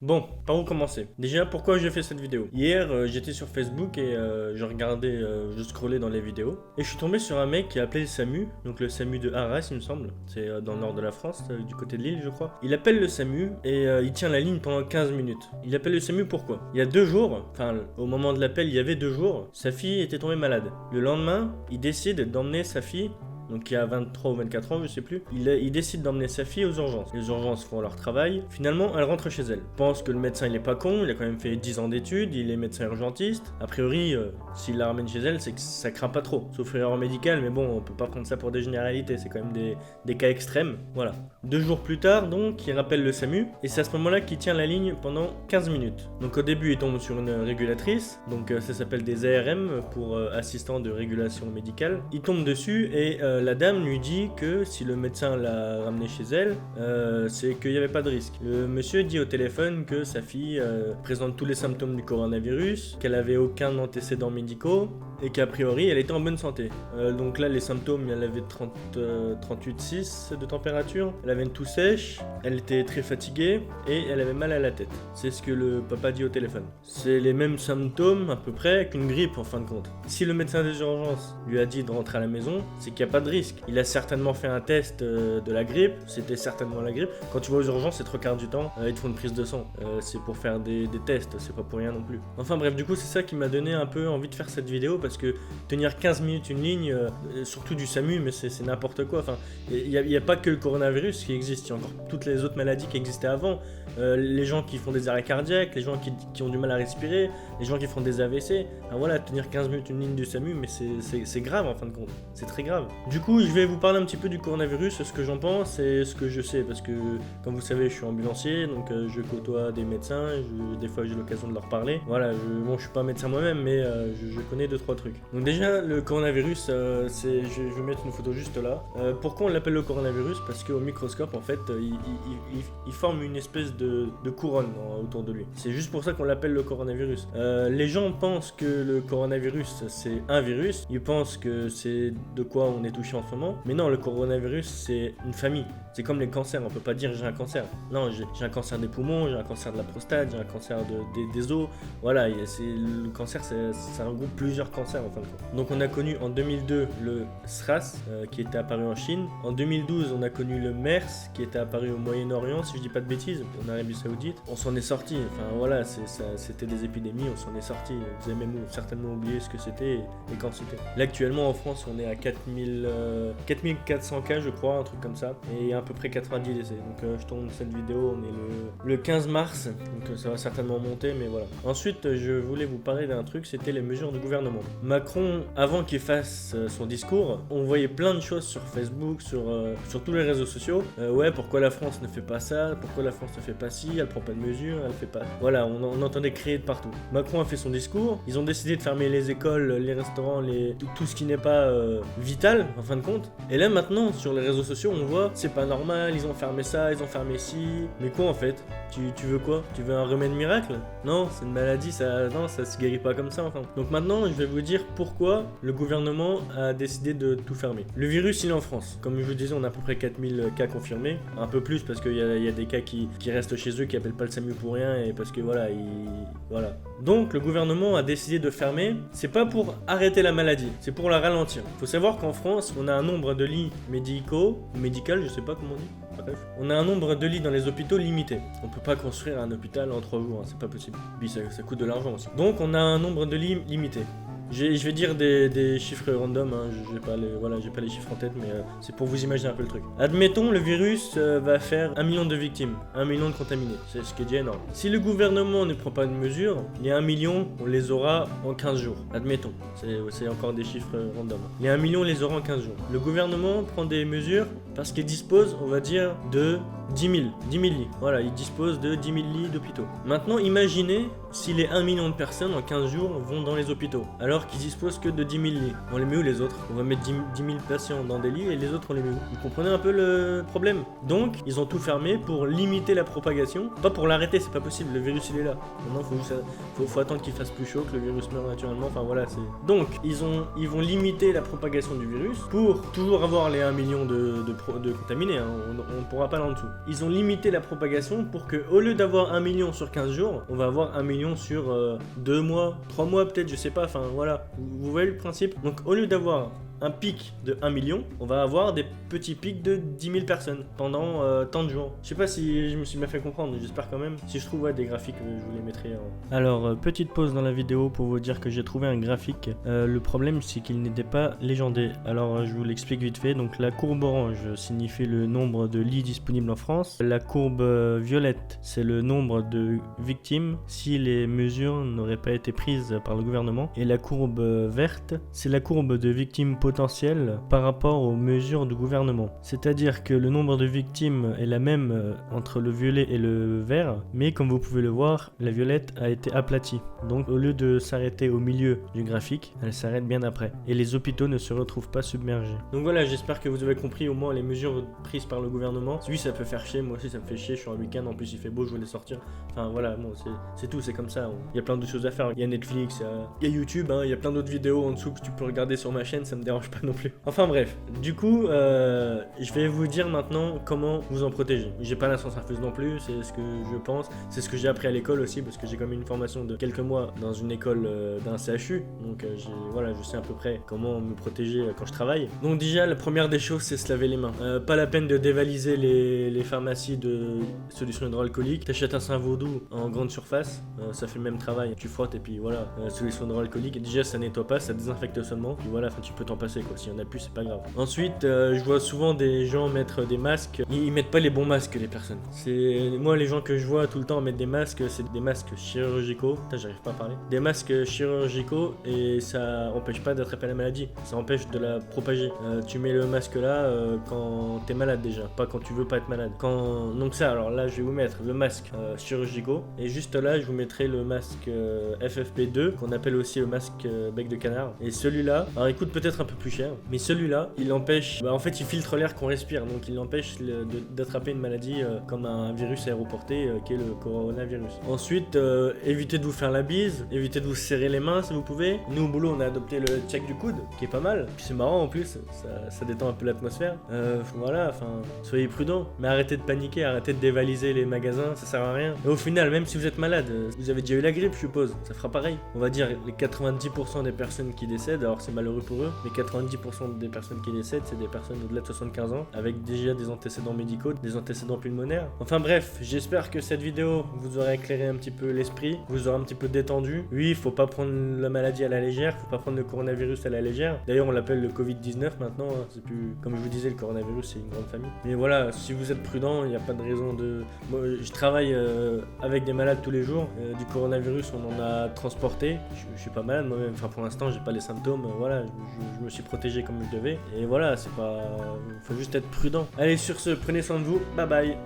Bon, par où commencer? Déjà, pourquoi j'ai fait cette vidéo? Hier, j'étais sur Facebook et je regardais, je scrollais dans les vidéos. Et je suis tombé sur un mec qui a appelé le SAMU, donc le SAMU de Arras, il me semble. C'est dans le nord de la France, du côté de Lille, je crois. Il appelle le SAMU et il tient la ligne pendant 15 minutes. Il appelle le SAMU pourquoi? Il y a 2 jours, enfin, au moment de l'appel, il y avait 2 jours, sa fille était tombée malade. Le lendemain, il décide d'emmener sa fille. Donc il y a 23 ou 24 ans, je sais plus. Il décide d'emmener sa fille aux urgences. Les urgences font leur travail. Finalement, elle rentre chez elle. Pense que le médecin il est pas con, il a quand même fait 10 ans d'études, il est médecin urgentiste. A priori, s'il la ramène chez elle, c'est que ça craint pas trop. Sauf erreur médicale, mais bon, on peut pas prendre ça pour des généralités, c'est quand même des cas extrêmes. Voilà. 2 jours plus tard, donc, il rappelle le SAMU, et c'est à ce moment-là qu'il tient la ligne pendant 15 minutes. Donc au début, il tombe sur une régulatrice, donc ça s'appelle des ARM pour assistants de régulation médicale. Il tombe dessus et la dame lui dit que si le médecin l'a ramené chez elle, c'est qu'il n'y avait pas de risque. Le monsieur dit au téléphone que sa fille présente tous les symptômes du coronavirus, qu'elle avait aucun antécédent médicaux et qu'a priori elle était en bonne santé. Donc là les symptômes, elle avait 38,6 de température, elle avait une toux sèche, elle était très fatiguée et elle avait mal à la tête. C'est ce que le papa dit au téléphone. C'est les mêmes symptômes à peu près qu'une grippe en fin de compte. Si le médecin des urgences lui a dit de rentrer à la maison, c'est qu'il n'y a pas de risque. Il a certainement fait un test de la grippe, c'était certainement la grippe. Quand tu vas aux urgences, c'est 3 quarts du temps, ils te font une prise de sang. C'est pour faire des tests, c'est pas pour rien non plus. Enfin bref, du coup c'est ça qui m'a donné un peu envie de faire cette vidéo parce que tenir 15 minutes une ligne, surtout du SAMU, mais c'est n'importe quoi. Enfin, il n'y a pas que le coronavirus qui existe, il y a encore toutes les autres maladies qui existaient avant. Les gens qui font des arrêts cardiaques, les gens qui ont du mal à respirer, les gens qui font des AVC. Enfin, voilà, tenir 15 minutes une ligne du SAMU, mais c'est grave en fin de compte. C'est très grave. Du coup, je vais vous parler un petit peu du coronavirus, ce que j'en pense et ce que je sais, parce que comme vous savez, je suis ambulancier, donc je côtoie des médecins, des fois j'ai l'occasion de leur parler. Voilà, je suis pas médecin moi-même, mais je connais 2-3 trucs. Donc déjà, le coronavirus, je vais mettre une photo juste là. Pourquoi on l'appelle le coronavirus? Parce qu'au microscope, en fait, il forme une espèce de couronne autour de lui. C'est juste pour ça qu'on l'appelle le coronavirus. Les gens pensent que le coronavirus, c'est un virus. Ils pensent que c'est de quoi on est touché en ce moment. Mais non, le coronavirus, c'est une famille. C'est comme les cancers, on peut pas dire j'ai un cancer. Non, j'ai un cancer des poumons, j'ai un cancer de la prostate, j'ai un cancer des os. Voilà, le cancer, ça regroupe plusieurs cancers en fin de compte. Donc on a connu en 2002 le SRAS, qui était apparu en Chine. En 2012, on a connu le MERS, qui était apparu au Moyen-Orient, si je dis pas de bêtises, en Arabie Saoudite. On s'en est sorti. Enfin voilà, c'était des épidémies, on s'en est sorti. Vous avez même certainement oublié ce que c'était et quand c'était. Là actuellement en France, on est à 4400 cas, je crois, un truc comme ça, et à peu près 90 décès. Donc je tourne cette vidéo, on est le 15 mars, donc ça va certainement monter, mais voilà. Ensuite, je voulais vous parler d'un truc, c'était les mesures du gouvernement. Macron, avant qu'il fasse son discours, on voyait plein de choses sur Facebook, sur tous les réseaux sociaux. Ouais, pourquoi la France ne fait pas ça? Pourquoi la France ne fait pas ci? Elle prend pas de mesures, elle fait pas... Voilà, on entendait crier de partout. Macron a fait son discours, ils ont décidé de fermer les écoles, les restaurants, tout ce qui n'est pas vital, en fin de compte. Et là, maintenant, sur les réseaux sociaux, on voit, c'est pas normal, ils ont fermé ça, ils ont fermé ci. Mais quoi, en fait? Tu veux quoi? Tu veux un remède miracle? Non, c'est une maladie, ça se guérit pas comme ça, enfin. Donc maintenant, je vais vous dire pourquoi le gouvernement a décidé de tout fermer. Le virus, il est en France. Comme je vous disais, on a à peu près 4000 cas confirmés. Un peu plus, parce qu'il y a des cas qui restent chez eux, qui appellent pas le SAMU pour rien, et parce que voilà, voilà. Donc, le gouvernement a décidé de fermer. C'est pas pour arrêter la maladie, c'est pour la ralentir. Faut savoir qu'en France, on a un nombre de lits médicaux, ou médical, je sais pas comment on dit. Bref. On a un nombre de lits dans les hôpitaux limité. On peut pas construire un hôpital en 3 jours, hein, c'est pas possible. Puis ça coûte de l'argent aussi. Donc on a un nombre de lits limité. Je vais dire des chiffres random, hein. J'ai pas les chiffres en tête, mais c'est pour vous imaginer un peu le truc. Admettons, le virus va faire 1 million de victimes, 1 million de contaminés, c'est ce qui est déjà énorme. Si le gouvernement ne prend pas de mesures, les 1 million, on les aura en 15 jours. Admettons, c'est encore des chiffres random. Les 1 million, on les aura en 15 jours. Le gouvernement prend des mesures parce qu'il dispose, on va dire, de 10 000 lits. Voilà, il dispose de 10 000 lits d'hôpitaux. Maintenant, imaginez si les 1 million de personnes en 15 jours vont dans les hôpitaux. Alors alors qu'ils disposent que de 10 000 lits. On les met où les autres? On va mettre 10 000 patients dans des lits et les autres on les met où? Vous comprenez un peu le problème? Donc ils ont tout fermé pour limiter la propagation, pas pour l'arrêter, c'est pas possible, le virus il est là. Maintenant faut attendre qu'il fasse plus chaud, que le virus meure naturellement, enfin voilà c'est... Donc ils vont limiter la propagation du virus pour toujours avoir les 1 million de contaminés, hein. On ne pourra pas aller en dessous. Ils ont limité la propagation pour que au lieu d'avoir 1 million sur 15 jours, on va avoir 1 million sur 2 mois, 3 mois peut-être, je sais pas, enfin voilà. Vous voyez le principe? Donc au lieu d'avoir un pic de 1 million, on va avoir des petits pics de 10 000 personnes pendant tant de jours. Je sais pas si je me suis bien fait comprendre, j'espère quand même. Si je trouve des graphiques, je vous les mettrai en... Alors, petite pause dans la vidéo pour vous dire que j'ai trouvé un graphique. Le problème, c'est qu'il n'était pas légendé. Alors, je vous l'explique vite fait. Donc, la courbe orange signifie le nombre de lits disponibles en France. La courbe violette, c'est le nombre de victimes si les mesures n'auraient pas été prises par le gouvernement. Et la courbe verte, c'est la courbe de victimes potentiel par rapport aux mesures du gouvernement. C'est-à-dire que le nombre de victimes est la même entre le violet et le vert, mais comme vous pouvez le voir, la violette a été aplatie. Donc au lieu de s'arrêter au milieu du graphique, elle s'arrête bien après. Et les hôpitaux ne se retrouvent pas submergés. Donc voilà, j'espère que vous avez compris au moins les mesures prises par le gouvernement. Oui, ça peut faire chier, moi aussi ça me fait chier, je suis en week-end, en plus il fait beau, je voulais sortir. Enfin voilà, bon, c'est tout, c'est comme ça. Il y a plein de choses à faire. Il y a Netflix, il y a YouTube, hein, il y a plein d'autres vidéos en dessous que tu peux regarder sur ma chaîne, ça me dérange pas non plus. Enfin bref, du coup, je vais vous dire maintenant comment vous en protéger. J'ai pas la science infuse non plus, c'est ce que je pense, c'est ce que j'ai appris à l'école aussi, parce que j'ai comme une formation de quelques mois dans une école d'un CHU, donc voilà, je sais à peu près comment me protéger quand je travaille. Donc déjà, la première des choses, c'est se laver les mains. Pas la peine de dévaliser les pharmacies de solutions hydroalcooliques. T'achètes un Saint-Vaudou en grande surface, ça fait le même travail, tu frottes et puis voilà, solution hydroalcoolique, et déjà ça nettoie pas, ça désinfecte seulement, puis voilà, tu peux t'en passer quoi, s'il y en a plus c'est pas grave. Ensuite je vois souvent des gens mettre des masques, ils mettent pas les bons masques les personnes. C'est moi les gens que je vois tout le temps mettre des masques, c'est des masques chirurgicaux. Putain, j'arrive pas à parler. Des masques chirurgicaux et ça empêche pas d'attraper la maladie, ça empêche de la propager. Tu mets le masque là quand t'es malade déjà, pas quand tu veux pas être malade. Donc ça, alors là je vais vous mettre le masque chirurgicaux et juste là je vous mettrai le masque FFP2 qu'on appelle aussi le masque bec de canard. Et celui-là, alors il coûte peut-être un peu plus cher, mais celui-là il empêche, en fait il filtre l'air qu'on respire, donc il empêche d'attraper une maladie comme un virus aéroporté qui est le coronavirus. Ensuite évitez de vous faire la bise, évitez de vous serrer les mains si vous pouvez. Nous au boulot on a adopté le check du coude qui est pas mal, puis c'est marrant en plus, ça détend un peu l'atmosphère. Voilà, enfin soyez prudents, mais arrêtez de paniquer, arrêtez de dévaliser les magasins, ça sert à rien. Et au final, même si vous êtes malade, vous avez déjà eu la grippe je suppose, ça fera pareil. On va dire les 90% des personnes qui décèdent, alors c'est malheureux pour eux, mais 90% des personnes qui décèdent, c'est des personnes au-delà de 75 ans, avec déjà des antécédents médicaux, des antécédents pulmonaires. Enfin bref, j'espère que cette vidéo vous aura éclairé un petit peu l'esprit, vous aura un petit peu détendu. Oui, faut pas prendre la maladie à la légère, faut pas prendre le coronavirus à la légère. D'ailleurs, on l'appelle le Covid-19 maintenant, hein. C'est plus, comme je vous disais, le coronavirus c'est une grande famille. Mais voilà, si vous êtes prudent, il n'y a pas de raison de... Moi, je travaille avec des malades tous les jours, du coronavirus on en a transporté, je suis pas malade moi-même, enfin pour l'instant j'ai pas les symptômes, voilà, je me suis protégé comme je devais, et voilà, c'est pas... faut juste être prudent. Allez, sur ce, prenez soin de vous, bye bye.